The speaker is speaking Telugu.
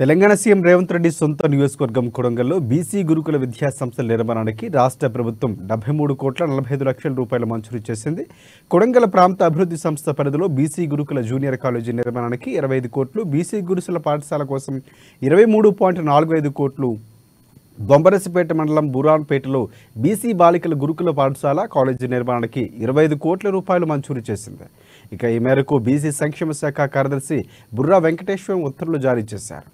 తెలంగాణ సీఎం రేవంత్ రెడ్డి సొంత నియోజకవర్గం కొడంగల్లో బీసీ గురుకుల విద్యా సంస్థల నిర్మాణానికి రాష్ట్ర ప్రభుత్వం 73,45,00,000 రూపాయలు మంజూరు చేసింది. కొడంగల్ ప్రాంత అభివృద్ధి సంస్థ పరిధిలో బీసీ గురుకుల జూనియర్ కాలేజీ నిర్మాణానికి 25 కోట్లు, బీసీ గురుకుల పాఠశాల కోసం 23.45 కోట్లు, బొంబరసిపేట మండలం బురాన్పేటలో బీసీ బాలికల గురుకుల పాఠశాల కాలేజీ నిర్మాణానికి 25 కోట్ల రూపాయలు మంజూరు చేసింది. ఇక ఈ మేరకు బీసీ సంక్షేమ శాఖ కార్యదర్శి బుర్రా వెంకటేశ్వరం ఉత్తర్వులు జారీ చేశారు.